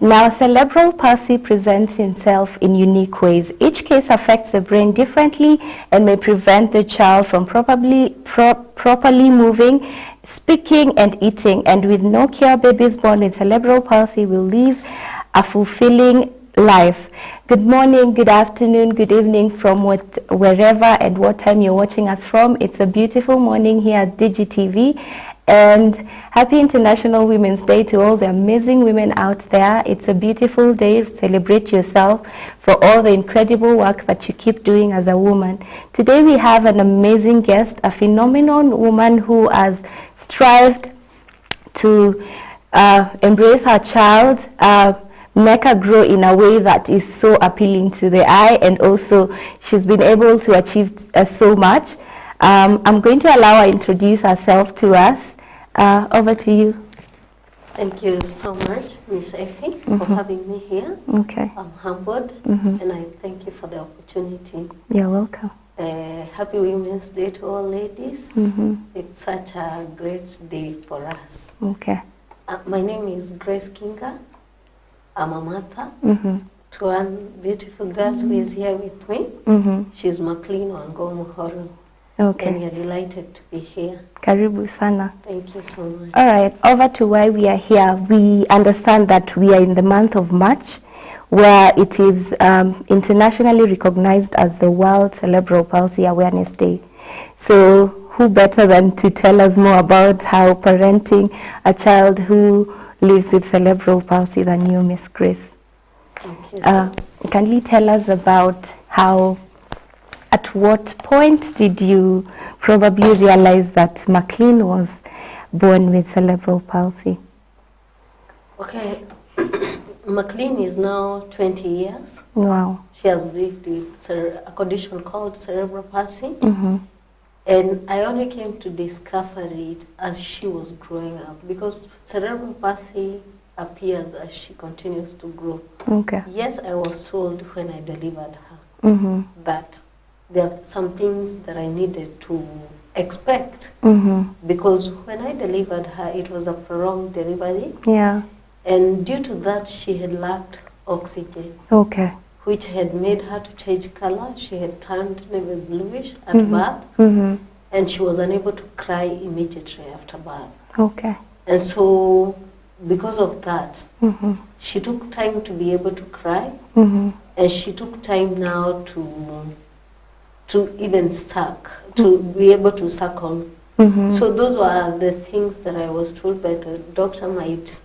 Now, cerebral palsy presents itself in unique ways. Each case affects the brain differently and may prevent the child from properly moving, speaking, and eating. And with no cure, babies born with cerebral palsy will live a fulfilling life. Good morning, good afternoon, good evening from wherever and what time you're watching us from. It's a beautiful morning here at DigiTV. And happy International Women's Day to all the amazing women out there. It's a beautiful day. Celebrate yourself for all the incredible work that you keep doing as a woman. Today we have an amazing guest, a phenomenal woman who has strived to embrace her child, make her grow in a way that is so appealing to the eye, and also she's been able to achieve so much. I'm going to allow her to introduce herself to us. Over to you. Thank you so much, Miss Effie, for having me here. Okay. I'm humbled, and I thank you for the opportunity. You're welcome. Happy Women's Day to all ladies. It's such a great day for us. Okay. My name is Grace Kinga. I'm a mother to one beautiful girl who is here with me. She's McLean Wangomo Horo. Okay. And we are delighted to be here. Karibu sana. Thank you so much. All right, over to why we are here. We understand that we are in the month of March, where it is internationally recognized as the World Cerebral Palsy Awareness Day. So who better than to tell us more about how parenting a child who lives with cerebral palsy than you, Miss Grace? Thank you. Can you tell us about how, at what point did you probably realize that McLean was born with cerebral palsy? Okay, McLean is now 20 years. Wow. She has lived with a condition called cerebral palsy. And I only came to discover it as she was growing up, because cerebral palsy appears as she continues to grow. Okay. Yes, I was told when I delivered her that there are some things that I needed to expect, because when I delivered her, it was a prolonged delivery. Yeah. And due to that, she had lacked oxygen. Okay. Which had made her to change color. She had turned navy bluish at birth, and she was unable to cry immediately after birth. Okay. And so, because of that, she took time to be able to cry, and she took time now to even suck, to be able to suckle. So those were the things that I was told by the doctor might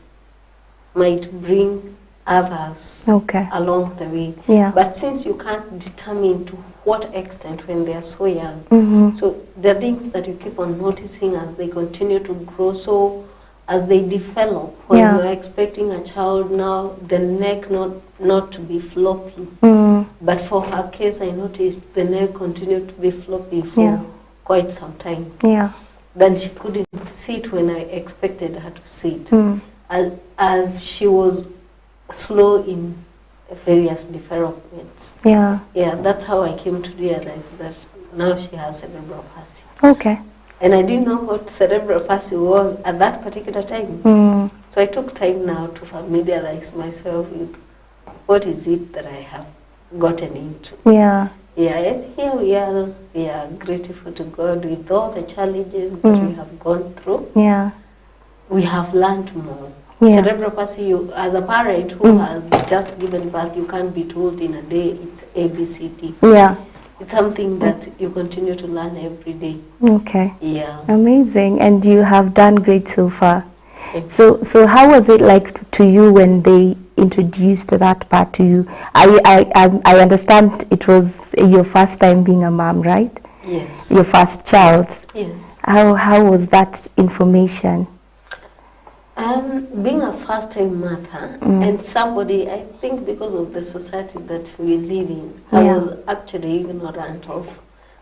bring others along the way. Yeah. But since you can't determine to what extent when they are so young, so there are things that you keep on noticing as they continue to grow. So as they develop, when you're expecting a child now, the neck not to be floppy. But for her case, I noticed the neck continued to be floppy for quite some time. Yeah. Then she couldn't sit when I expected her to sit. As she was slow in various developments. Yeah, that's how I came to realize that now she has cerebral palsy. Okay. And I didn't know what cerebral palsy was at that particular time. So I took time now to familiarize myself with what is it that I have gotten into. Yeah. Yeah, and here we are grateful to God with all the challenges that we have gone through. Yeah. We have learned more. Yeah. Cerebral palsy, you, as a parent who has just given birth, you can't be told in a day it's ABCD. Yeah. It's something that you continue to learn every day. Okay. Yeah. Amazing. And you have done great so far. So how was it like to you when they introduced that part to you? I understand it was your first time being a mom, right? Yes. Your first child. Yes. How was that information? Being a first-time mother and somebody, I think because of the society that we live in, I was actually ignorant of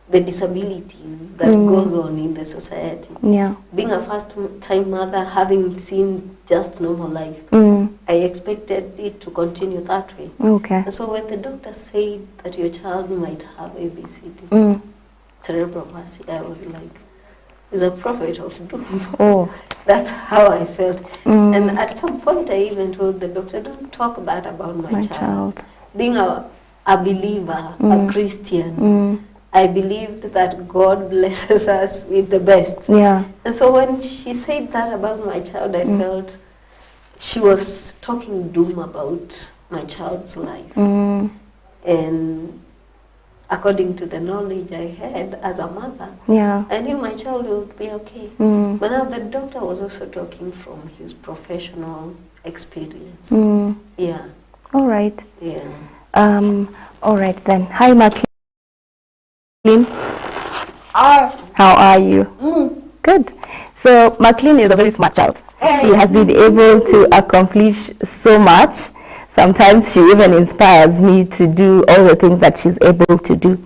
the disabilities that goes on in the society. Yeah. Being a first-time mother, having seen just normal life, I expected it to continue that way. Okay. And so when the doctor said that your child might have ABCD, cerebral palsy, I was like, is a prophet of doom. Oh. That's how I felt. And at some point, I even told the doctor, don't talk that about my child. Being a believer, a Christian, I believed that God blesses us with the best. Yeah. And so when she said that about my child, I felt she was talking doom about my child's life. And according to the knowledge I had as a mother, I knew my child would be okay. But now the doctor was also talking from his professional experience. Yeah. All right. Yeah. All right then. Hi, McLean. How are you? Good. So McLean is a very smart child. She has been able to accomplish so much. Sometimes she even inspires me to do all the things that she's able to do.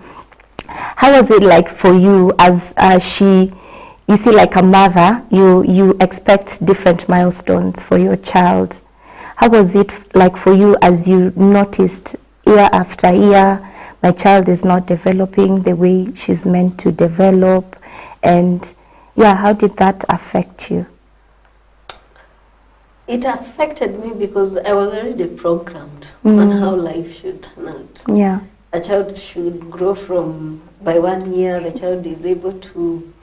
How was it like for you as you see, like a mother, you expect different milestones for your child. How was it like for you as you noticed year after year, my child is not developing the way she's meant to develop? And yeah, how did that affect you? It affected me because I was already programmed on how life should turn out. Yeah. A child should grow from, by 1 year, the child is able to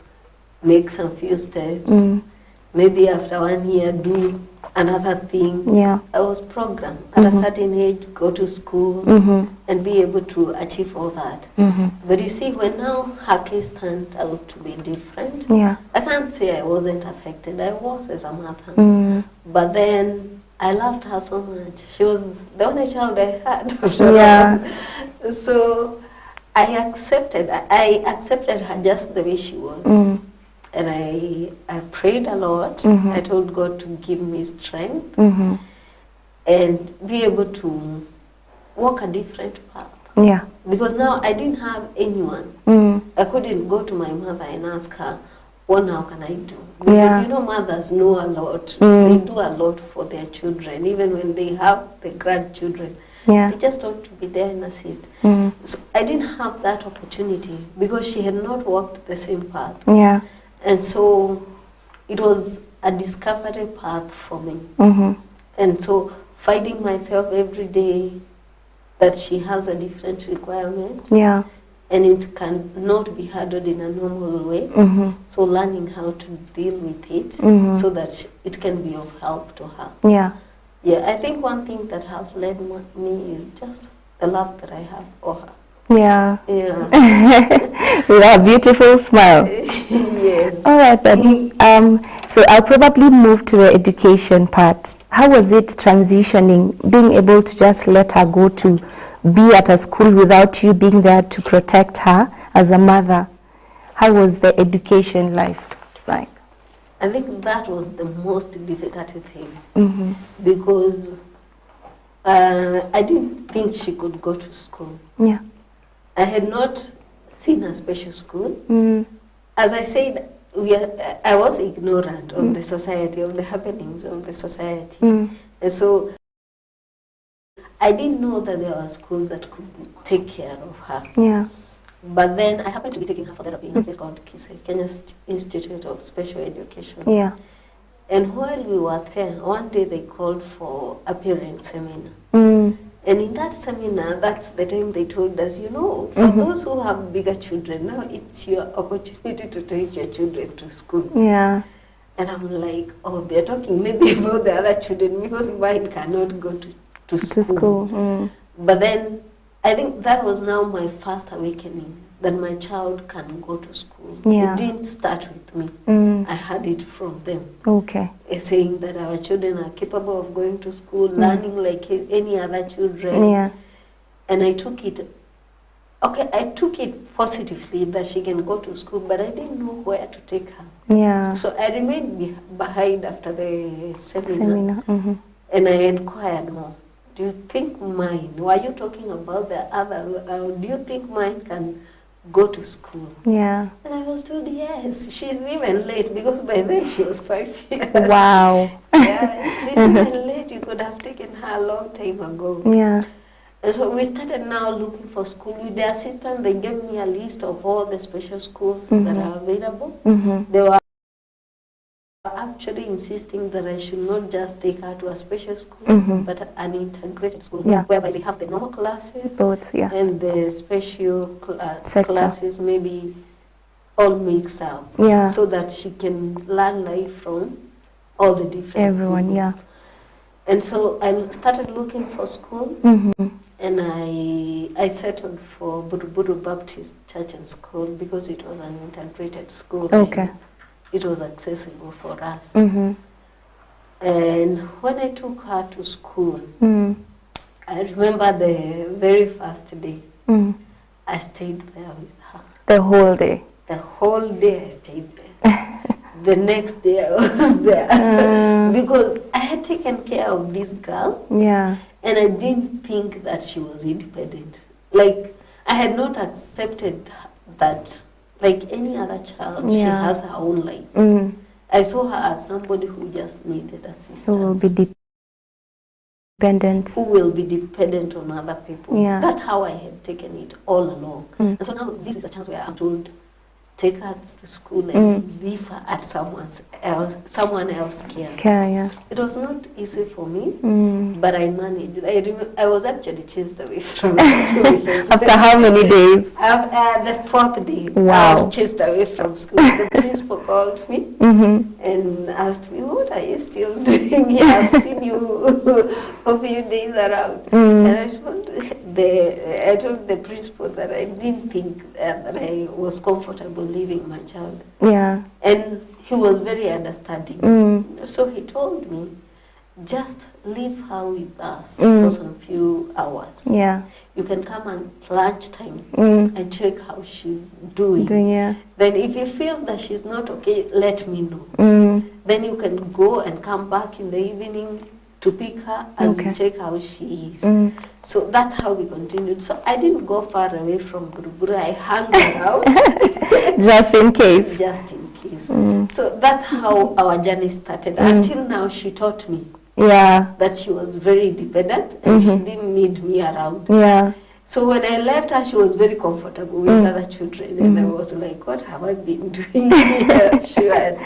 make some few steps. Maybe after 1 year, do another thing. Yeah. I was programmed at a certain age, go to school and be able to achieve all that. But you see, when now her case turned out to be different, I can't say I wasn't affected. I was as a mother. But then I loved her so much. She was the only child I had. So I accepted her just the way she was. And I prayed a lot. I told God to give me strength and be able to walk a different path. Yeah. Because now I didn't have anyone. I couldn't go to my mother and ask her, what now can I do? Because you know, mothers know a lot. They do a lot for their children, even when they have the grandchildren. They just want to be there and assist. So I didn't have that opportunity because she had not walked the same path. And so it was a discovery path for me. And so finding myself every day that she has a different requirement. And it cannot be handled in a normal way. So learning how to deal with it so that it can be of help to her. Yeah, I think one thing that has led me is just the love that I have for her. With a beautiful smile. All right then. So I'll probably move to the education part. How was it transitioning, being able to just let her go to be at a school without you being there to protect her as a mother? How was the education life like? I think that was the most difficult thing because I didn't think she could go to school. I had not seen a special school. As I said, I was ignorant of the society, of the happenings of the society. And so I didn't know that there was a school that could take care of her. But then I happened to be taking her for therapy in a place called Kenya Institute of Special Education. And while we were there, one day they called for a parent seminar. And in that seminar, that's the time they told us, you know, for those who have bigger children, now it's your opportunity to take your children to school. And I'm like, oh, they're talking maybe about the other children because mine cannot go to school. But then I think that was now my first awakening, that my child can go to school. It didn't start with me. I had it from them. Saying that our children are capable of going to school, learning like any other children. And I took it, I took it positively that she can go to school, but I didn't know where to take her. So I remained behind after the seminar. And I inquired more. Do you think mine, were you talking about the other, do you think mine can go to school? And I was told yes. She's even late because by then she was 5 years. Wow. She's even late. You could have taken her a long time ago. And so we started now looking for school. With the assistant, they gave me a list of all the special schools that are available. They were actually insisting that I should not just take her to a special school, but an integrated school, whereby they have the normal classes and the special classes, maybe all mixed up, so that she can learn life from all the different people. And so I started looking for school, and I settled for Buruburu Baptist Church and School because it was an integrated school. It was accessible for us. And when I took her to school, I remember the very first day, I stayed there with her. The whole day? The whole day I stayed there. The next day I was there. Because I had taken care of this girl. And I didn't think that she was independent. Like, I had not accepted that, like any other child, she has her own life. I saw her as somebody who just needed assistance. Who will be dependent. Who will be dependent on other people. That's how I had taken it all along. And so now this is a chance where I'm told, take her to school and leave her at someone else's care. It was not easy for me, but I managed. I was actually chased away from school. After how many days? The fourth day, I was chased away from school. The principal called me and asked me, what are you still doing here? I've seen you a few days around. And I told the principal that I didn't think that I was comfortable leaving my child. And he was very understanding. So he told me, just leave her with us for some few hours. You can come at lunchtime and check how she's doing. Then if you feel that she's not okay, let me know. Then you can go and come back in the evening to pick her as you check how she is. So that's how we continued. So I didn't go far away from Buruburu. I hung around. Just in case. Just in case. So that's how our journey started. Until now, she taught me that she was very dependent and she didn't need me around. So when I left her, she was very comfortable with other children. And I was like, what have I been doing here?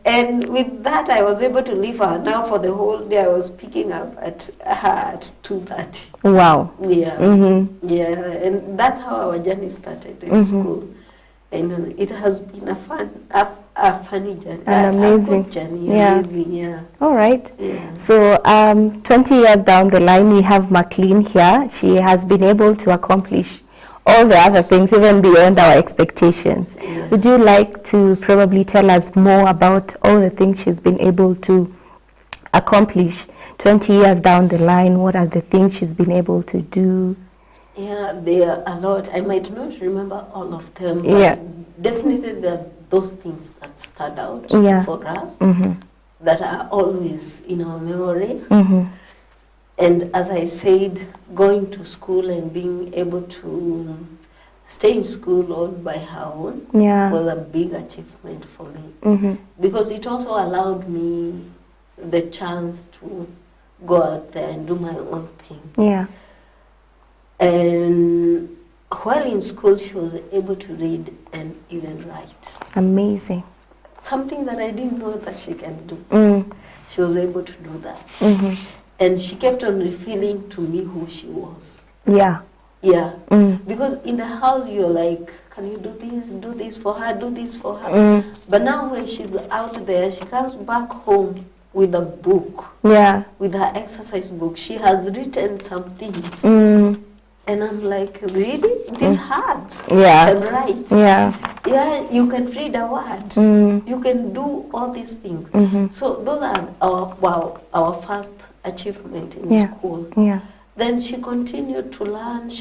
And with that, I was able to leave her. Now for the whole day, I was picking up at her at 2:30. Wow. And that's how our journey started in school. And it has been a funny journey. An amazing. A good journey. Amazing, All right. So 20 years down the line, we have McLean here. She has been able to accomplish all the other things, even beyond our expectations. Would you like to probably tell us more about all the things she's been able to accomplish 20 years down the line? What are the things she's been able to do? There are a lot. I might not remember all of them, but definitely there are those things that stand out for us, that are always in our memories. And as I said, going to school and being able to stay in school all by her own was a big achievement for me. Because it also allowed me the chance to go out there and do my own thing. And while in school, she was able to read and even write. Amazing. Something that I didn't know that she can do. She was able to do that. And she kept on revealing to me who she was. Because in the house, you're like, can you do this for her, do this for her. But now when she's out there, she comes back home with a book, with her exercise book. She has written some things. And I'm like, really? This hard. And write. You can read a word. You can do all these things. So those are our first achievement in school. Then she continued to learn,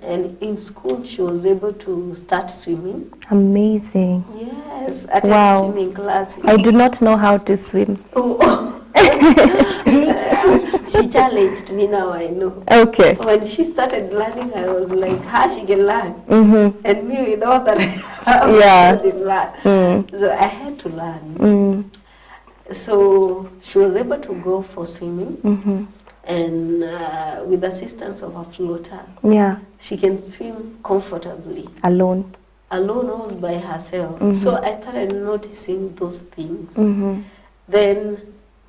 and in school she was able to start swimming. Amazing. Yes, attend swimming classes. I do not know how to swim. She challenged me, now I know. Okay. When she started learning, I was like, she can learn. And me, with all that I have, I didn't learn. So I had to learn. So she was able to go for swimming. and with assistance of a floater, Yeah. she can swim comfortably. Alone. Alone, all by herself. So I started noticing those things. Then,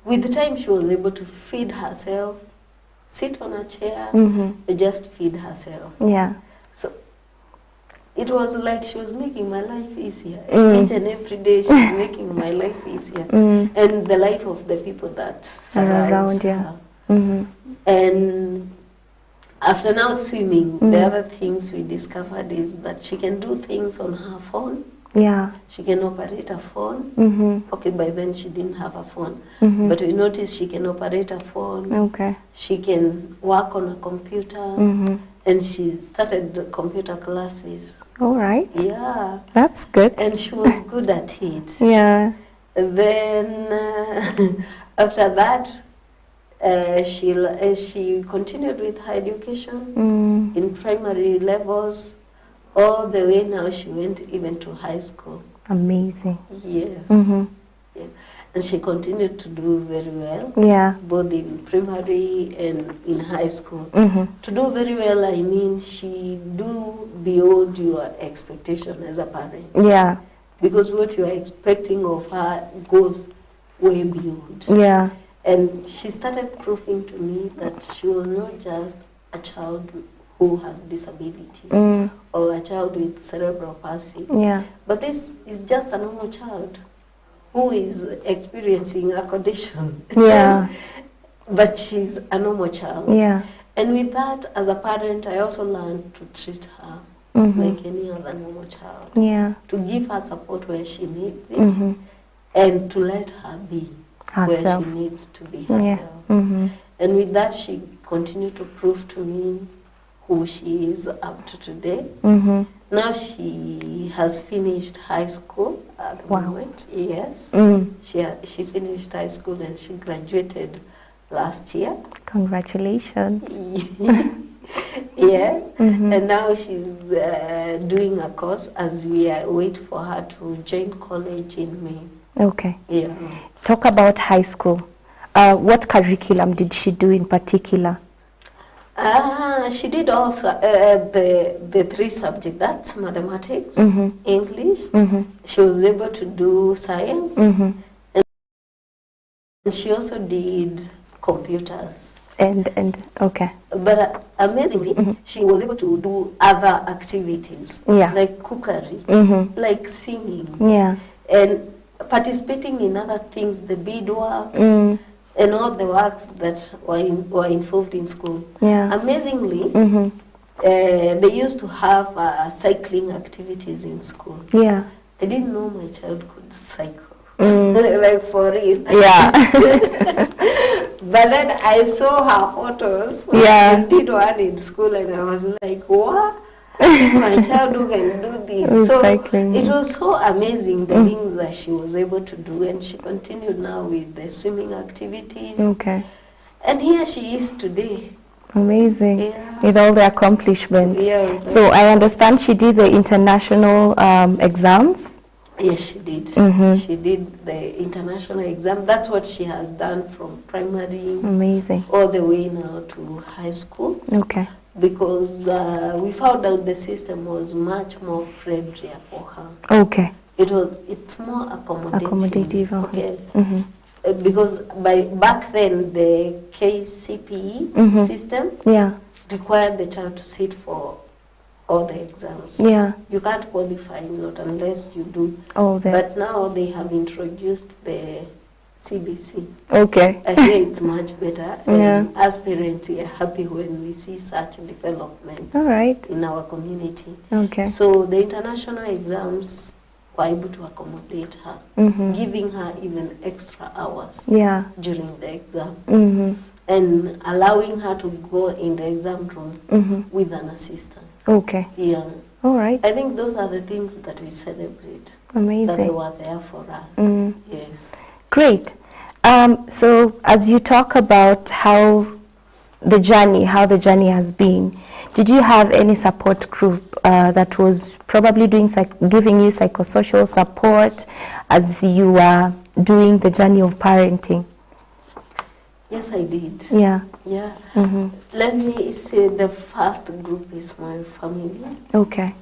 with the time, she was able to feed herself, sit on a chair, and just feed herself. Yeah. So it was like she was making my life easier. Each and every day, she was making my life easier, and the life of the people that surround her. And after now swimming, the other things we discovered is that she can do things on her phone. Yeah. She can operate a phone. Okay, by then she didn't have a phone. But we noticed she can operate a phone. Okay. She can work on a computer. And she started the computer classes. All right. Yeah. That's good. And she was good at it. Yeah. And then after that, she continued with her education in primary levels. All the way now, she went even to high school. Amazing. Yes. Yeah. And she continued to do very well. Yeah. Both in primary and in high school. To do very well, I mean, she do beyond your expectation as a parent. Yeah. Because what you are expecting of her goes way beyond. Yeah. And she started proving to me that she was not just a child who has disability or a child with cerebral palsy. Yeah. But this is just a normal child who is experiencing a condition. Yeah. But she's a normal child. Yeah. And with that, as a parent, I also learned to treat her like any other normal child. Yeah. To give her support where she needs it and to let her be Herself. where she needs to be herself. Yeah. And with that, she continued to prove to me who she is up to today. Now she has finished high school at the moment. Yes. She finished high school and she graduated last year. Congratulations. Yeah. And now she's doing a course as we wait for her to join college in May. Okay. Yeah. Talk about high school. What curriculum did she do in particular? She did also the three subjects, that's mathematics, English. She was able to do science. And she also did computers. And okay. But amazingly, she was able to do other activities, like cookery, like singing, and participating in other things, the beadwork, and all the works that were involved in school. Amazingly, they used to have cycling activities in school. Yeah. I didn't know my child could cycle. Like for real. Yeah. But then I saw her photos when I did one in school and I was like, what? Is my child who can do this? So cycling. It was so amazing the things that she was able to do, and she continued now with the swimming activities. Okay. And here she is today. Amazing. Yeah. With all the accomplishments. Yeah. So I understand she did the international exams. Yes, she did. She did the international exam. That's what she has done from primary Amazing. all the way now to high school. Okay. Because we found out the system was much more friendlier for her. Okay. It's more accommodative. Okay. Because back then the KCPE system required the child to sit for all the exams. Yeah. You can't qualify not unless you do. Oh, but now they have introduced the CBC. Okay. I hear it's much better. And as parents, we are happy when we see such development in our community. Okay. So the international exams were able to accommodate her, giving her even extra hours during the exam, and allowing her to go in the exam room with an assistant. Okay. Yeah. All right. I think those are the things that we celebrate. Amazing. That they were there for us. Yes. Great. So as you talk about how the journey has been, did you have any support group that was probably giving you psychosocial support as you were doing the journey of parenting? Yes, I did. Yeah. Yeah. Let me say the first group is my family. Okay.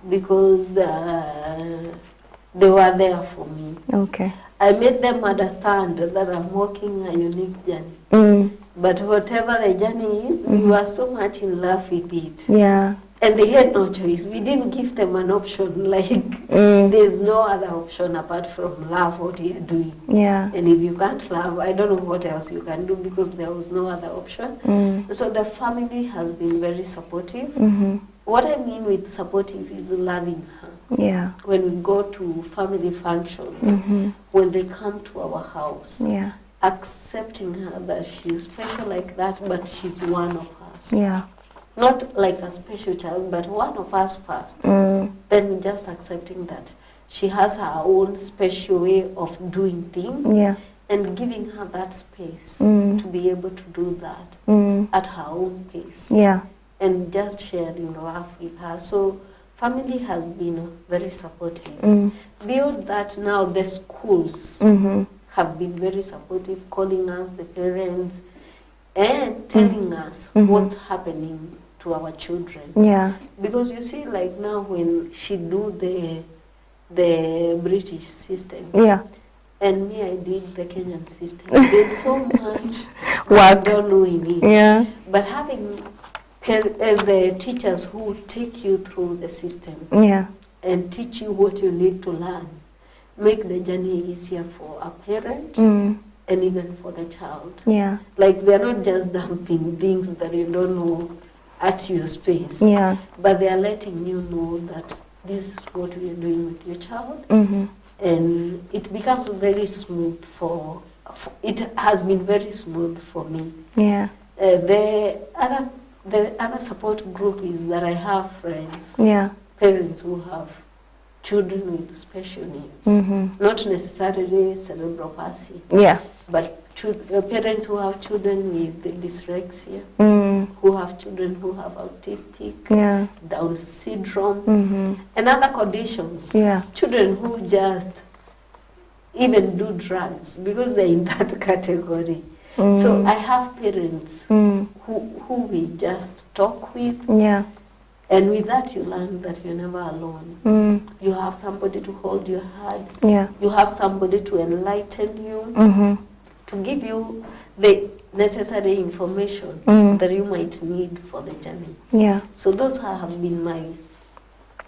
Because they were there for me. Okay. I made them understand that I'm walking a unique journey. But whatever the journey is, we were so much in love with it. Yeah. And they had no choice. We didn't give them an option, like there's no other option apart from love what you're doing. Yeah. And if you can't love, I don't know what else you can do because there was no other option. So the family has been very supportive. What I mean with supportive is loving her. Yeah. When we go to family functions, when they come to our house, Yeah. accepting her that she's special like that, but she's one of us. Yeah. Not like a special child, but one of us first. Then just accepting that she has her own special way of doing things. Yeah. And giving her that space to be able to do that at her own pace. Yeah. And just sharing love with her. So family has been very supportive. Beyond that, now the schools have been very supportive, calling us, the parents, and telling us what's happening to our children. Yeah. Because you see, like now when she do the British system, Yeah. and me, I did the Kenyan system. There's so much Work. I don't know in it. Yeah. But having the teachers who take you through the system Yeah. and teach you what you need to learn, make the journey easier for a parent and even for the child. Yeah. Like they're not just dumping things that you don't know at your space, Yeah. but they are letting you know that this is what we are doing with your child. And it becomes very smooth for it has been very smooth for me. Yeah. The other support group is that I have friends, Yeah. parents who have children with special needs, not necessarily cerebral palsy, Yeah. but parents who have children with dyslexia, who have children who have autistic, Yeah. Down syndrome, and other conditions. Yeah. Children who just even do drugs because they're in that category. So I have parents who we just talk with, Yeah. and with that you learn that you're never alone. You have somebody to hold your hand. Yeah. You have somebody to enlighten you, to give you the necessary information that you might need for the journey. Yeah. So those have been my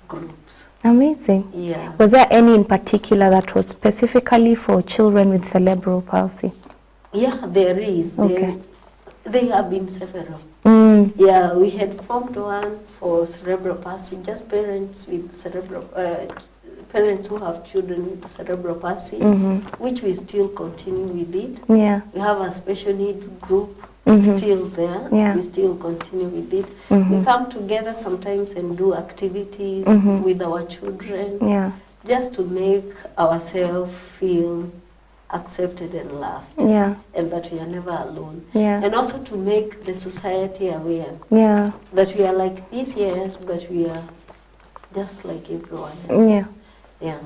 groups. Amazing. Yeah. Was there any in particular that was specifically for children with cerebral palsy? Yeah, there is. Okay. They have been several. Yeah, we had formed one for cerebral palsy, just parents with parents who have children with cerebral palsy, which we still continue with it. Yeah. We have a special needs group, it's still there. Yeah. We still continue with it. We come together sometimes and do activities with our children, Yeah. just to make ourselves feel accepted and loved, Yeah. and that we are never alone. Yeah. And also to make the society aware Yeah. that we are like this, yes, but we are just like everyone else. Yeah. Yeah.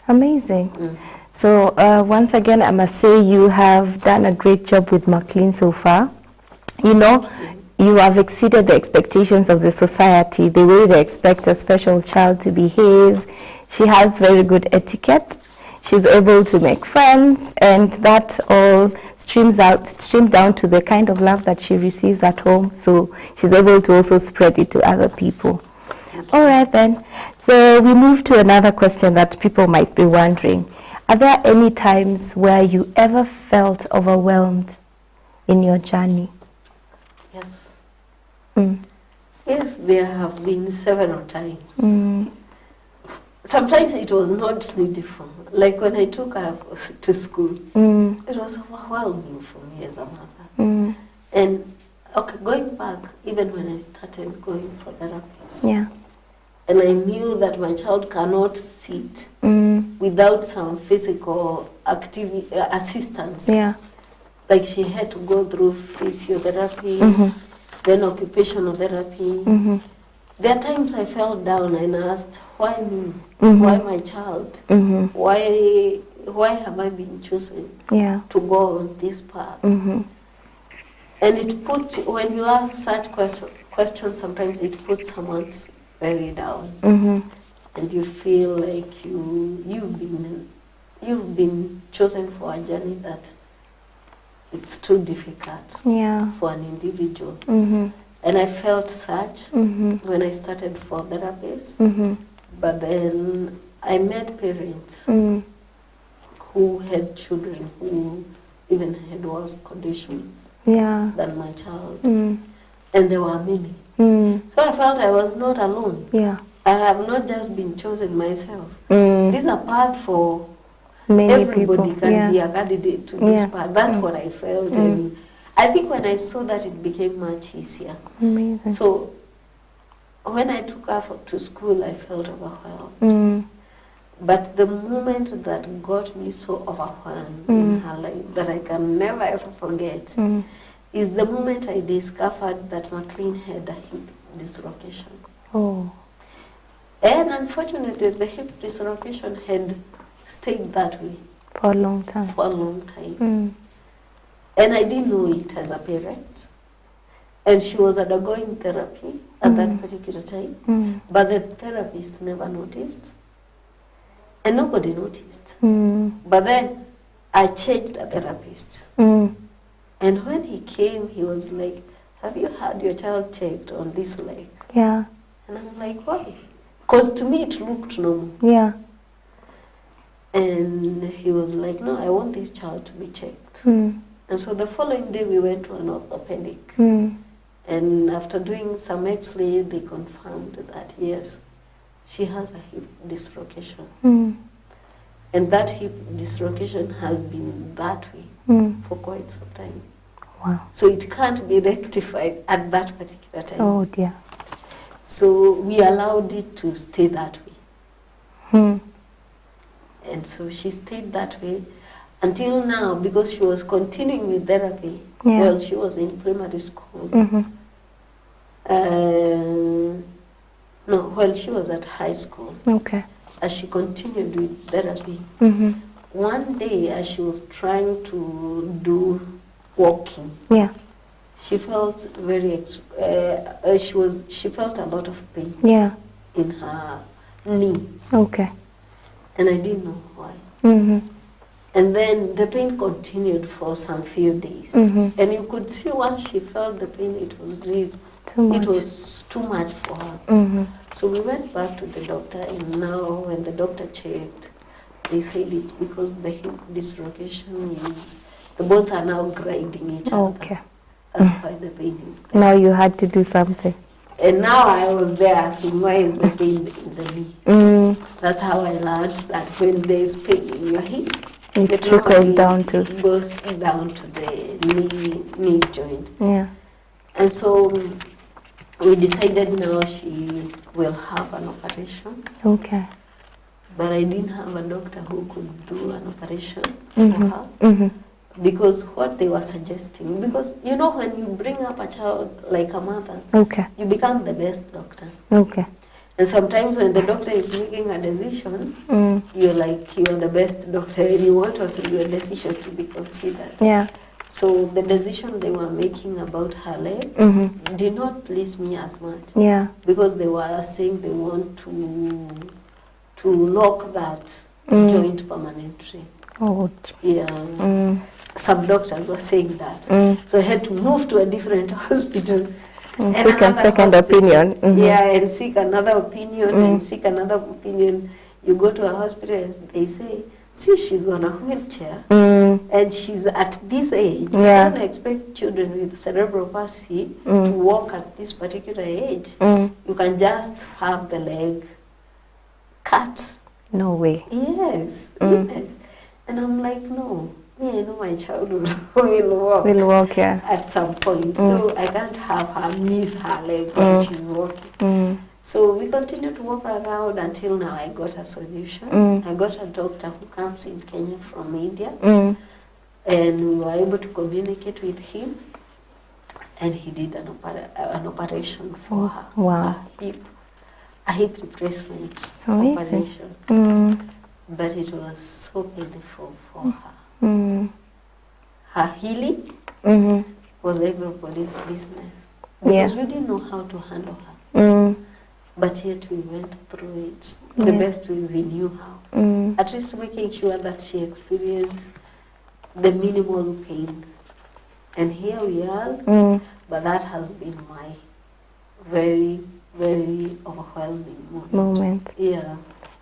Amazing. So once again, I must say you have done a great job with McLean so far. You know, you have exceeded the expectations of the society, the way they expect a special child to behave. She has very good etiquette. She's able to make friends, and that all streams down to the kind of love that she receives at home. So she's able to also spread it to other people. All right then. So we move to another question that people might be wondering. Are there any times where you ever felt overwhelmed in your journey? Yes. Yes, there have been several times. Sometimes it was not needful. Like when I took her to school, it was overwhelming for me as a mother. And okay, going back, even when I started going for therapies, Yeah. and I knew that my child cannot sit without some physical activity assistance. Yeah. Like she had to go through physiotherapy, then occupational therapy. There are times I fell down and asked, why me? Why my child? Why have I been chosen Yeah. to go on this path? And it puts, when you ask such questions, sometimes it puts someone very down. And you feel like you've been chosen for a journey that it's too difficult for an individual. And I felt such when I started for therapies. But then I met parents who had children who even had worse conditions than my child. And there were many. So I felt I was not alone. I have not just been chosen myself. This is a path for Many everybody people. can be a candidate to this path. That's what I felt. And I think when I saw that, it became much easier. Amazing. So when I took her to school, I felt overwhelmed. But the moment that got me so overwhelmed in her life that I can never ever forget is the moment I discovered that McLean had a hip dislocation. And unfortunately, the hip dislocation had stayed that way for a long time. And I didn't know it as a parent. And she was undergoing therapy at that particular time. But the therapist never noticed. And nobody noticed. But then I changed the therapist. And when he came, he was like, have you had your child checked on this leg? And I'm like, why? Because to me it looked normal. And he was like, no, I want this child to be checked. And so the following day we went to an orthopedic. And after doing some X-ray, they confirmed that yes, she has a hip dislocation. And that hip dislocation has been that way for quite some time. So it can't be rectified at that particular time. Oh dear. So we allowed it to stay that way. And so she stayed that way until now, because she was continuing with therapy while she was in primary school. No, while she was at high school. As she continued with therapy. One day, as she was trying to do walking, she felt she felt a lot of pain in her knee. And I didn't know why. And then the pain continued for some few days. And you could see once she felt the pain, it was really it was too much for her. So we went back to the doctor, and now when the doctor checked, they said it's because the hip dislocation is, the bones are now grinding each other. That's why the pain is there. Now you had to do something. And now I was there asking, why is the pain in the knee? That's how I learned that when there is pain in your hips, it trickles down to, it goes down to the knee joint. And so we decided now she will have an operation. But I didn't have a doctor who could do an operation for her. Because what they were suggesting, because you know when you bring up a child like a mother, you become the best doctor. And sometimes when the doctor is making a decision, you're like, you're the best doctor, and you want also your decision to be considered. So the decision they were making about her leg did not please me as much. Because they were saying they want to lock that joint permanently. Some doctors were saying that. So I had to move to a different hospital. And seek a second opinion. And seek another opinion, and seek another opinion. You go to a hospital and they say, see, she's on a wheelchair, and she's at this age. You don't expect children with cerebral palsy to walk at this particular age. You can just have the leg cut. No way. Yes. And I'm like, no. I know my child will walk at some point. So I can't have her miss her leg when she's walking. So we continued to walk around until now I got a solution. I got a doctor who comes in Kenya from India. And we were able to communicate with him. And he did an operation for her. A hip replacement operation. But it was so painful for her. Her healing was everybody's business. Because we didn't know how to handle her. But yet we went through it the best way we knew how. At least making sure that she experienced the minimal pain. And here we are, but that has been my very, very overwhelming moment. Yeah.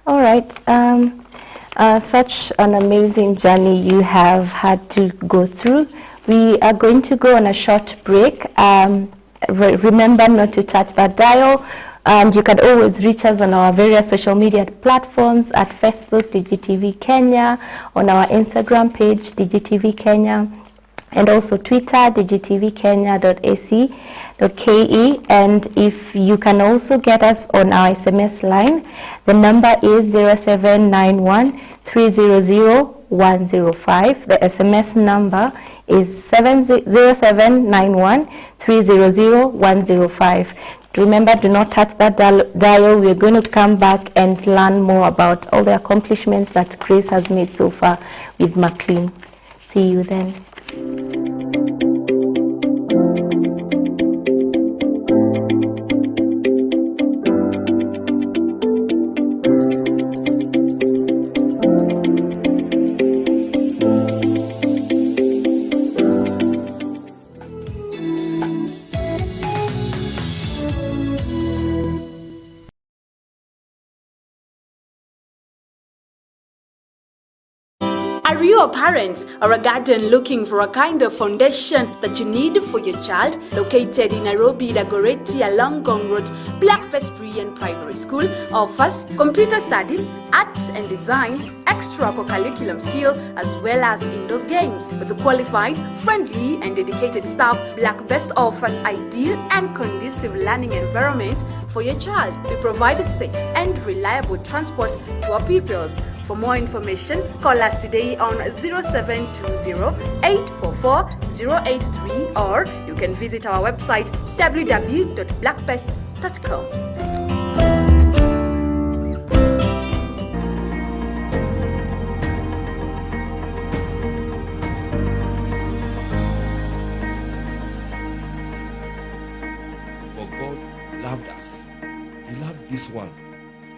All right. Such an amazing journey you have had to go through. We are going to go on a short break. Remember not to touch that dial. And you can always reach us on our various social media platforms at Facebook, DigiTV Kenya, on our Instagram page, DigiTV Kenya, and also Twitter, digitvkenya.ac.ke. And if you can also get us on our SMS line, the number is 0791 300 105. The SMS number is 0791 300 105. Remember, do not touch that dial. We're going to come back and learn more about all the accomplishments that Grace has made so far with McLean. See you then. Are you a parent or a guardian looking for a kind of foundation that you need for your child? Located in Nairobi, Dagoretti along Gong Road, Black Presbyterian Primary School offers computer studies, arts and design, extracurriculum skill, as well as indoor games. With a qualified, friendly and dedicated staff, Black Best offers ideal and conducive learning environment for your child. We provide safe and reliable transport to our pupils. For more information, call us today on 0720-844-083, or you can visit our website www.blackbest.com. For God loved us. He loved this world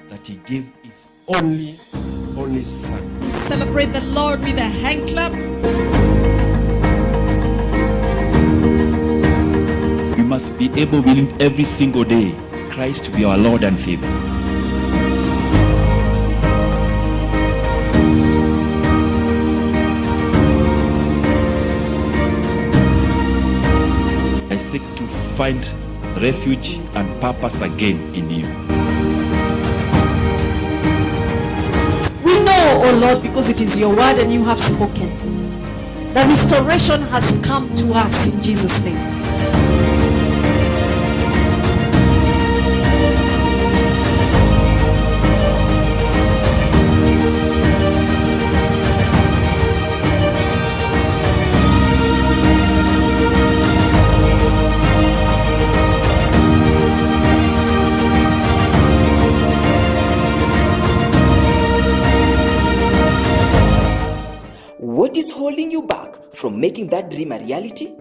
that He gave His only Son. Celebrate the Lord with a hand clap. We must be able, willing every single day, Christ to be our Lord and Savior. I seek to find refuge and purpose again in you. Oh Lord, because it is your word and you have spoken, the restoration has come to us in Jesus' name. What is holding you back from making that dream a reality?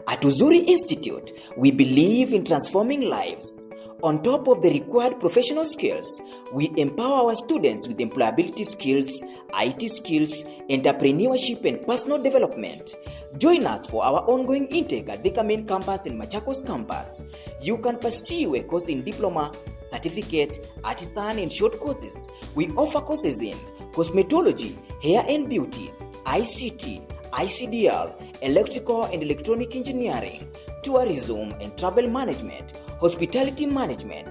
At Uzuri Institute, we believe in transforming lives. On top of the required professional skills, we empower our students with employability skills, IT skills, entrepreneurship, and personal development. Join us for our ongoing intake at Thika Main Campus and Machakos Campus. You can pursue a course in diploma, certificate, artisan, and short courses. We offer courses in cosmetology, hair and beauty, ICT, ICDL, electrical and electronic engineering, tourism and travel management, hospitality management,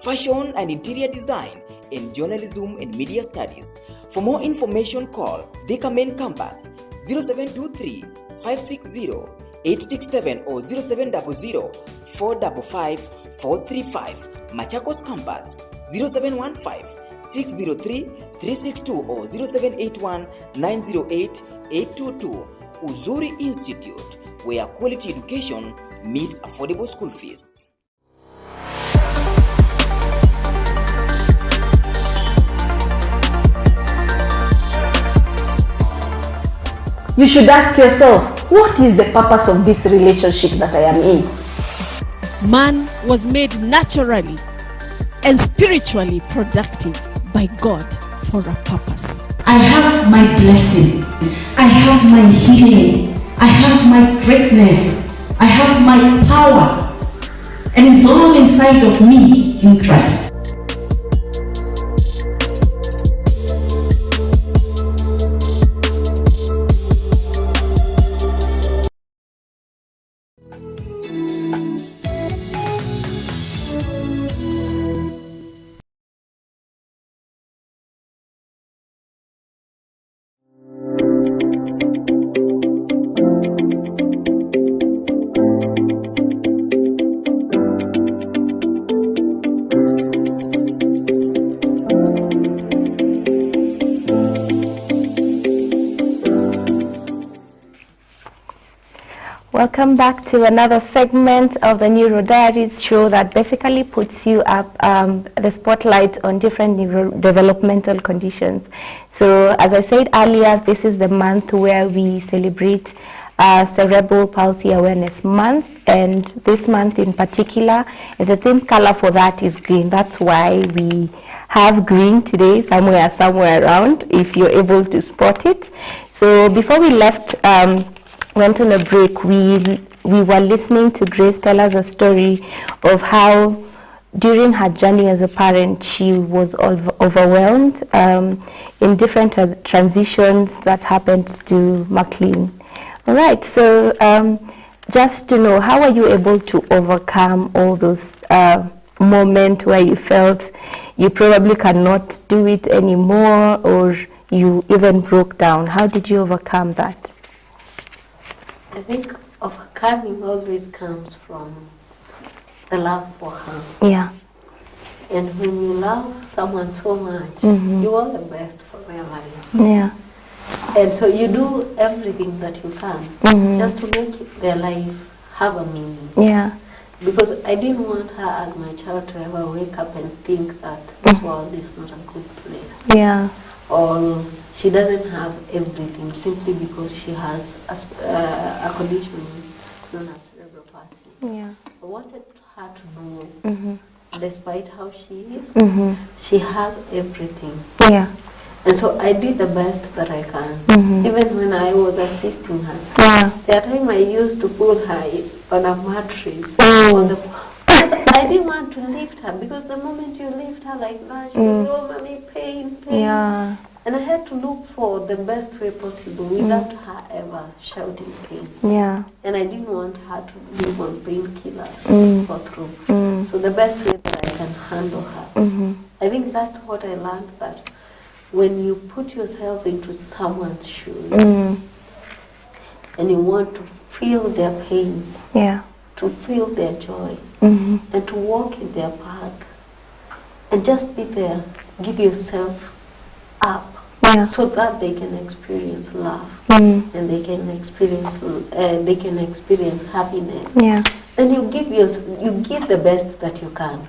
fashion and interior design, and journalism and media studies. For more information, call Thika Main Campus 0723 560 867 or 0700 455 435. Machakos Campus 0715 603 362 or 0781 908 822. Uzuri Institute, where quality education meets affordable school fees. You should ask yourself, what is the purpose of this relationship that I am in? Man was made naturally and spiritually productive by God for a purpose. I have my blessing. I have my healing. I have my greatness. I have my power. And it's all inside of me in Christ. Welcome back to another segment of the Neuro Diaries show that basically puts you up the spotlight on different neurodevelopmental conditions. So as I said earlier, this is the month where we celebrate Cerebral Palsy Awareness Month, and this month in particular, the theme color for that is green. That's why we have green today somewhere around, if you're able to spot it. So before we left, went on a break, we were listening to Grace tell us a story of how during her journey as a parent she was overwhelmed in different transitions that happened to McLean. All right, so just to know, how are you able to overcome all those moments where you felt you probably cannot do it anymore, or you even broke down? How did you overcome that? I think overcoming always comes from the love for her. Yeah. And when you love someone so much, you want the best for their lives. Yeah. And so you do everything that you can just to make their life have a meaning. Yeah. Because I didn't want her as my child to ever wake up and think that this world is not a good place. Yeah. Or she doesn't have everything simply because she has a condition known as cerebral palsy. Yeah. I wanted her to know, despite how she is, she has everything. Yeah. And so I did the best that I can. Even when I was assisting her. Yeah. There are times I used to put her on a mattress. On the, I didn't want to lift her, because the moment you lift her like that, she will go, mommy, pain, pain. Yeah. And I had to look for the best way possible without her ever shouting pain. Yeah. And I didn't want her to live on painkillers all through. So the best way that I can handle her. I think that's what I learned, that when you put yourself into someone's shoes and you want to feel their pain, to feel their joy, and to walk in their path, and just be there, give yourself up, so that they can experience love and they can experience happiness. Then you give the best that you can,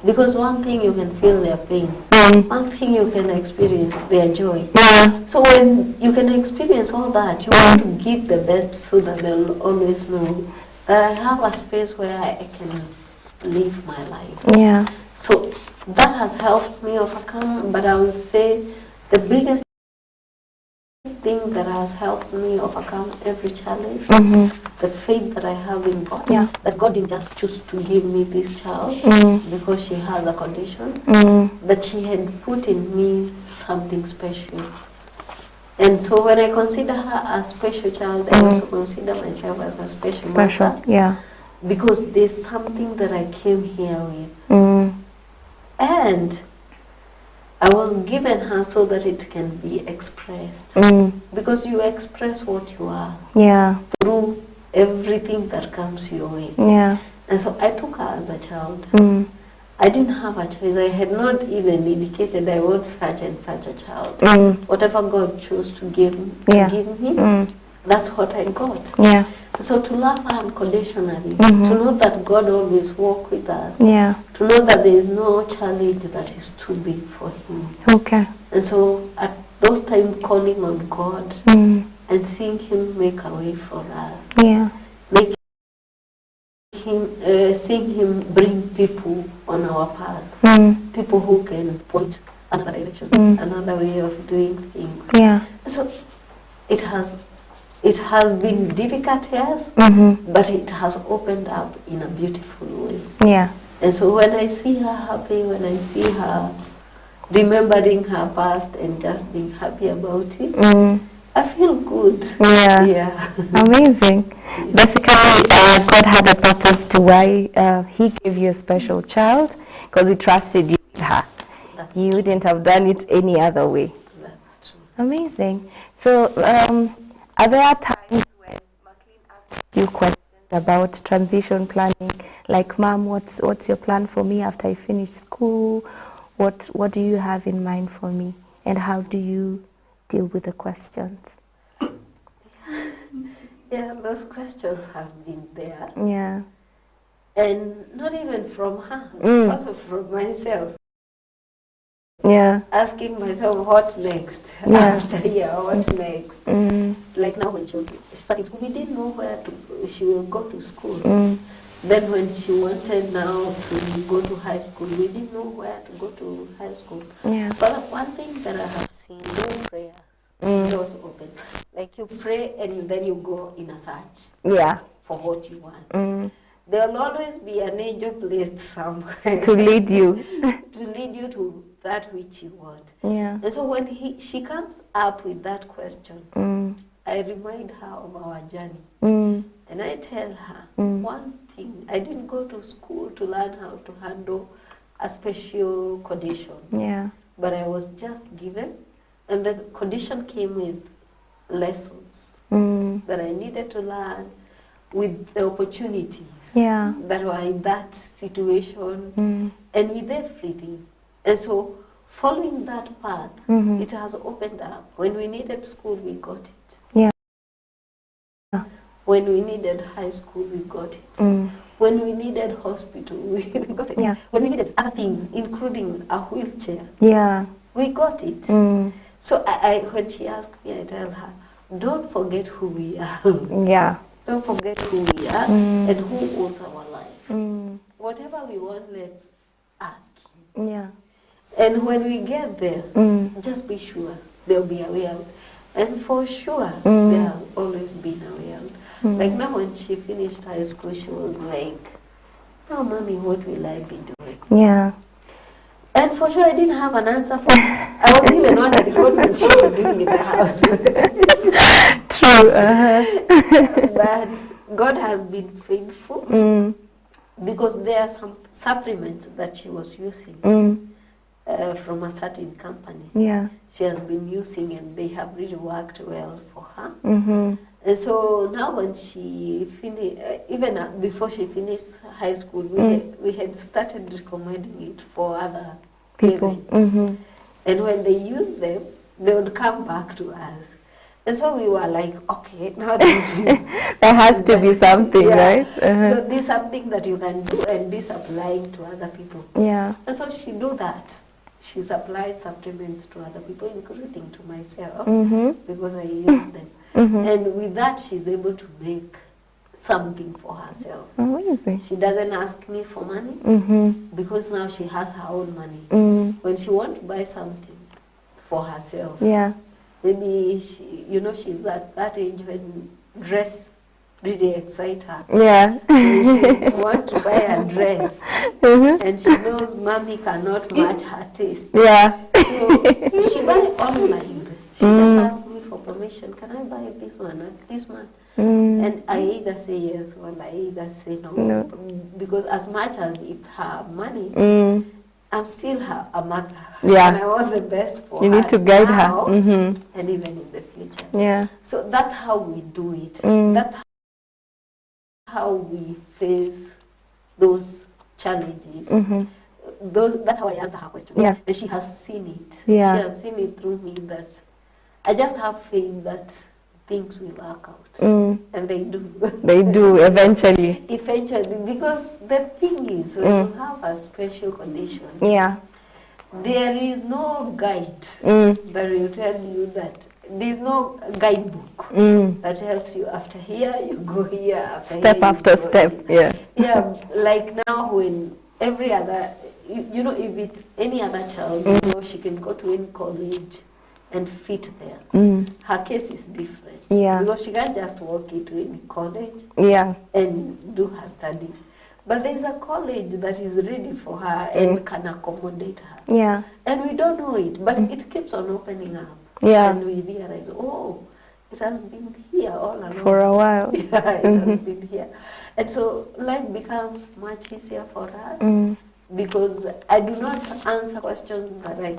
because one thing you can feel their pain, one thing you can experience their joy. So when you can experience all that, you want to give the best so that they'll always know that I have a space where I can live my life. So that has helped me overcome, but I would say the biggest thing that has helped me overcome every challenge is the faith that I have in God. That God didn't just choose to give me this child because she has a condition, but she had put in me something special. And so when I consider her a special child, I also consider myself as a special mother. Because there's something that I came here with. And I was given her so that it can be expressed. Because you express what you are through everything that comes your way. And so I took her as a child. I didn't have a choice. I had not even indicated I want such and such a child. Whatever God chose to give me, that's what I got. So to love her unconditionally, to know that God always walks with us, to know that there is no challenge that is too big for Him. And so at those times, calling on God and seeing him make a way for us. Yeah. Make him, seeing him bring people on our path. People who can point another direction, another way of doing things. Yeah. So it has been difficult, yes, but it has opened up in a beautiful way. Yeah. And so when I see her happy, when I see her remembering her past and just being happy about it, I feel good. Yeah. Yeah. Amazing. Basically, God had a purpose to why He gave you a special child, because He trusted you with her. You wouldn't have done it any other way. That's true. Amazing. So, are there times when Maclean asks you questions about transition planning, like, Mom, what's your plan for me after I finish school? What do you have in mind for me? And how do you deal with the questions? Yeah, those questions have been there. Yeah. And not even from her, also from myself. Yeah. Asking myself, what next? Yeah. After what next? Like now when she was starting school, we didn't know where she will go to school. Then when she wanted now to go to high school, we didn't know where to go to high school. Yeah. But one thing that I have seen, doing prayers, doors open. Like you pray and then you go in a search. Yeah. For what you want. There will always be an angel placed somewhere. To lead you. To lead you to that which you want. Yeah. And so when she comes up with that question, I remind her of our journey. And I tell her, one thing, I didn't go to school to learn how to handle a special condition. Yeah. But I was just given, and the condition came with lessons that I needed to learn, with the opportunities that were in that situation, and with everything. And so following that path, it has opened up. When we needed school, we got it. Yeah. When we needed high school, we got it. When we needed hospital, we got it. Yeah. When we needed other things, including a wheelchair, we got it. So I when she asked me, I tell her, don't forget who we are. Yeah. Don't forget who we are and who owns our life. Whatever we want, let's ask Him. Yeah. And when we get there, just be sure there'll be a way out. And for sure, there has always been a way out. Like now when she finished high school, she was like, oh, Mommy, what will I be doing? Yeah. And for sure, I didn't have an answer for her. I wasn't even wondering what will she be doing in the house. True. But God has been faithful because there are some supplements that she was using from a certain company. Yeah. She has been using, and they have really worked well for her. And so now when she finished, even before she finished high school, we had started recommending it for other people. parents. And when they used them, they would come back to us. And so we were like, okay, now this is... There has to be something, right? So this is something that you can do and be supplying to other people. Yeah. And so she do that. She supplies supplements to other people, including to myself, because I use them. And with that, she's able to make something for herself. Amazing. She doesn't ask me for money, because now she has her own money. When she wants to buy something for herself, maybe she's at that age when dress really excite her. Yeah. She wants to buy a dress, and she knows Mommy cannot match her taste. Yeah. So she buy online. She just asks me for permission. Can I buy this one or this one? And I either say yes or I either say no. Because as much as it's her money, I'm still a mother. Yeah. And I want the best for her. You need to guide now her. and even in the future. Yeah. So that's how we do it. That's how we face those challenges. That's how I answer her question. Yeah. And she has seen it. Yeah. She has seen it through me that I just have faith that things will work out. And they do. They do, eventually. Eventually, because the thing is, when you have a special condition, Yeah. there is no guide that will tell you that there's no guidebook that tells you after here, you go here, after Step here, after you go step, here. yeah. Yeah, like now when every other, you know, if it's any other child, you know, she can go to any college and fit there. Her case is different. Yeah. Because she can't just walk into any college Yeah. and do her studies. But there's a college that is ready for her and can accommodate her. Yeah. And we don't know it, but it keeps on opening up. Yeah. And we realize, oh, it has been here all along. For a while. Yeah, it has been here. And so life becomes much easier for us because I do not answer questions that I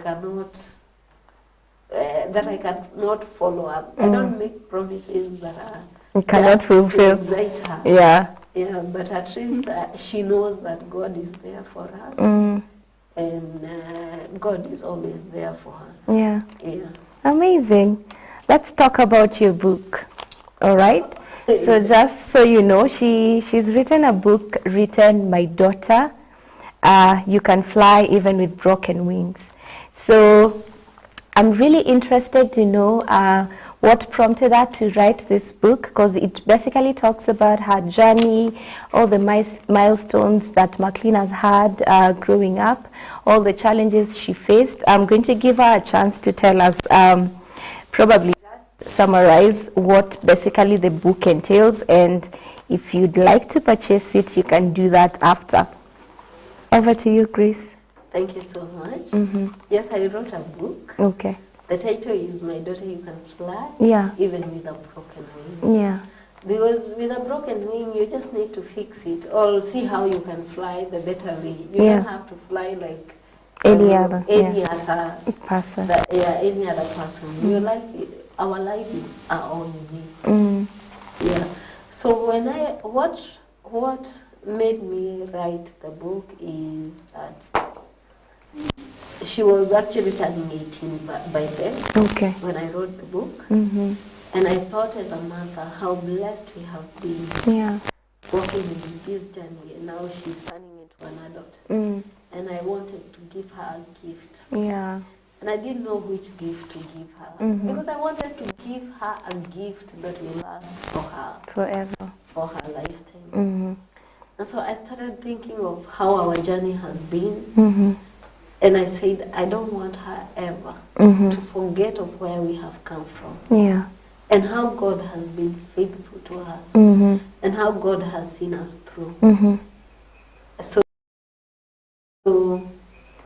cannot follow up. I don't make promises that are You cannot just fulfill. to excite her. Yeah. Yeah, but at least she knows that God is there for us, and God is always there for her. Yeah. Yeah. Amazing. Let's talk about your book. All right. So just so you know, she's written a book written My Daughter. You Can Fly Even with Broken Wings. So I'm really interested to know what prompted her to write this book, because it basically talks about her journey, all the milestones that McLean has had growing up, all the challenges she faced. I'm going to give her a chance to tell us, probably just summarize what basically the book entails, and if you'd like to purchase it, you can do that after. Over to you, Grace. Thank you so much. Yes, I wrote a book. Okay. The title is My Daughter, You Can Fly, Yeah. Even with a Broken Wing. Yeah. Because with a broken wing, you just need to fix it or see how you can fly the better way. You Yeah. don't have to fly like Any other any yeah. other person. any other person. Your life, our lives are all unique. Yeah. So when what made me write the book is that she was actually turning 18 by then Okay. when I wrote the book. And I thought as a mother how blessed we have been Yeah. walking in this journey, and now she's turning into an adult. And I wanted to give her a gift. Yeah. And I didn't know which gift to give her. Because I wanted to give her a gift that will last for her. Forever. For her lifetime. And so I started thinking of how our journey has been. And I said, I don't want her ever to forget of where we have come from. Yeah. And how God has been faithful to us. And how God has seen us through. So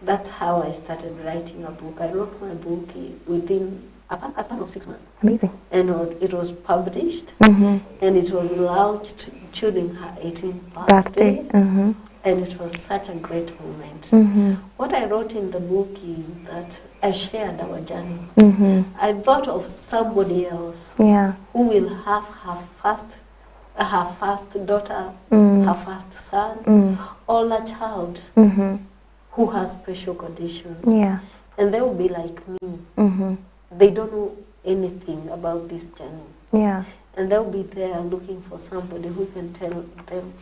that's how I started writing a book. I wrote my book within a span of 6 months. Amazing. And it was published. And it was launched during her 18th birthday. And it was such a great moment. What I wrote in the book is that I shared our journey. I thought of somebody else Yeah. who will have her first daughter, her first son, or a child who has special conditions. Yeah. And they will be like me. They don't know anything about this journey. Yeah. And they'll be there looking for somebody who can tell them,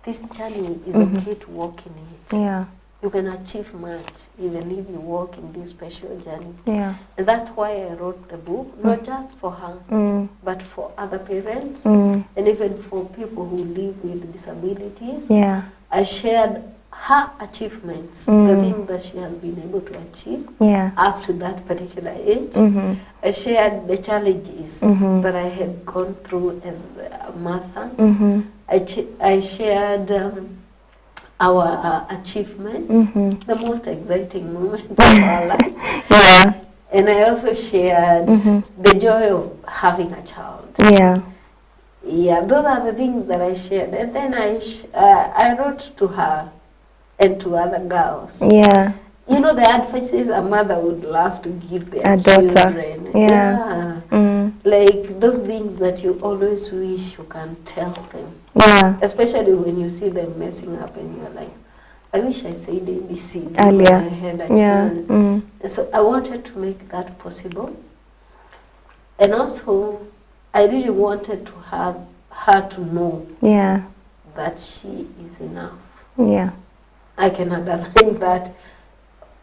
this journey is okay to walk in it. Yeah. You can achieve much even if you walk in this special journey. Yeah. And that's why I wrote the book, not just for her, but for other parents, and even for people who live with disabilities. Yeah. I shared her achievements, the things that she has been able to achieve Yeah. up to that particular age. I shared the challenges that I had gone through as a mother. I shared our achievements, the most exciting moment of our life. Yeah. And I also shared the joy of having a child. Yeah. Yeah, those are the things that I shared. And then I wrote to her and to other girls. Yeah. You know, the advices a mother would love to give their A daughter. children. Yeah. Like those things that you always wish you can tell them. Yeah. Especially when you see them messing up and you're like, I wish I said ABC Earlier. I had a Yeah. chance. And so I wanted to make that possible. And also, I really wanted to have her to know Yeah. that she is enough. Yeah. I can underline that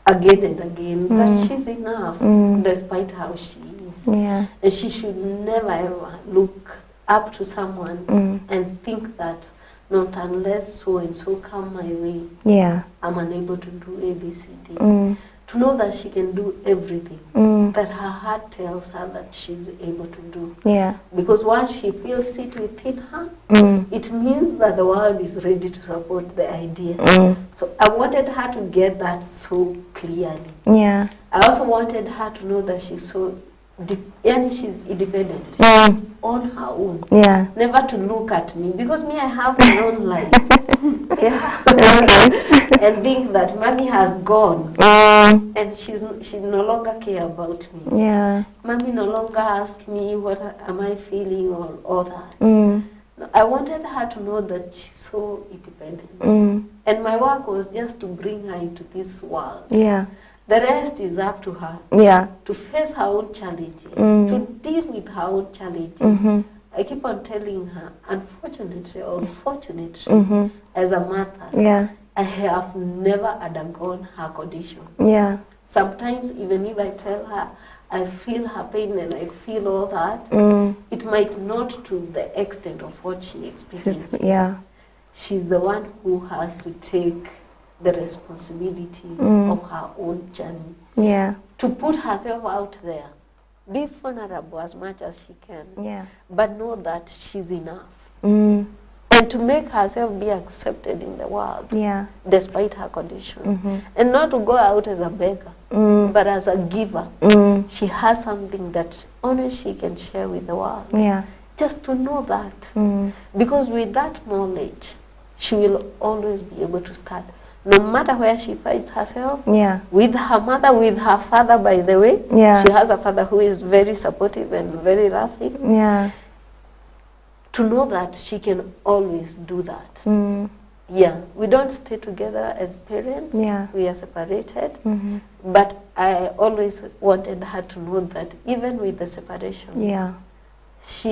again and again, that she's enough, despite how she is. things. Yeah. And she should never ever look up to someone and think that not unless so and so come my way, Yeah. I'm unable to do ABCD. To know that she can do everything that her heart tells her that she's able to do. Yeah. Because once she feels it within her, it means that the world is ready to support the idea. So I wanted her to get that so clearly. Yeah. I also wanted her to know that she's so, she's independent. She's on her own. Yeah. Never to look at me, because me, I have my own life. Yeah. And think that mommy has gone, and she no longer care about me. Yeah. Mommy no longer asks me what am I feeling or all that. I wanted her to know that she's so independent. And my work was just to bring her into this world. Yeah. The rest is up to her. Yeah. To face her own challenges, to deal with her own challenges. I keep on telling her, unfortunately or fortunately, as a mother, Yeah. I have never undergone her condition. Yeah. Sometimes even if I tell her I feel her pain and I feel all that, it might not to the extent of what she experiences. Yeah. She's the one who has to take the responsibility of her own journey. Yeah. To put herself out there, be vulnerable as much as she can, Yeah. but know that she's enough. And to make herself be accepted in the world, Yeah. despite her condition. And not to go out as a beggar, but as a giver. She has something that only she can share with the world. Yeah. Just to know that. Because with that knowledge, she will always be able to start. No matter where she finds herself, Yeah. with her mother, with her father, by the way. Yeah. She has a father who is very supportive and very loving. Yeah. To know that she can always do that. Yeah, we don't stay together as parents. Yeah. We are separated. But I always wanted her to know that even with the separation, Yeah. she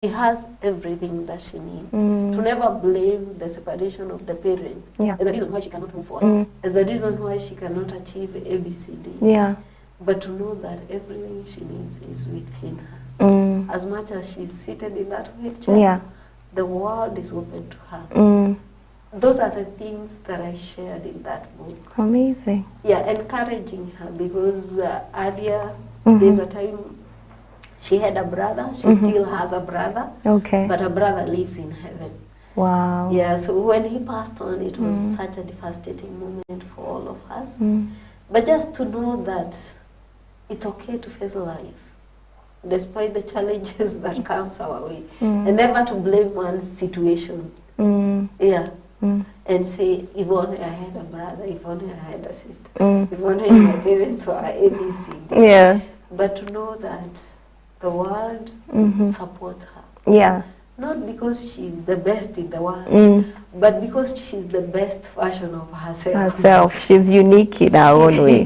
has everything that she needs. To never blame the separation of the parent Yeah. as a reason why she cannot move forward, as a reason why she cannot achieve ABCD. Yeah. But to know that everything she needs is within her. As much as she's seated in that wheelchair, Yeah. the world is open to her. Those are the things that I shared in that book. Amazing. Yeah, encouraging her, because earlier there's a time she had a brother, she still has a brother, Okay. but her brother lives in heaven. Wow. Yeah, so when he passed on, it was such a devastating moment for all of us. But just to know that it's okay to face life, despite the challenges that comes our way, and never to blame one situation. Yeah. And say, if only I had a brother, if only I had a sister, if only my parents were ABCD. Yeah. But to know that the world supports her. Yeah. Not because she's the best in the world, but because she's the best version of herself. Herself. She's unique in her own way.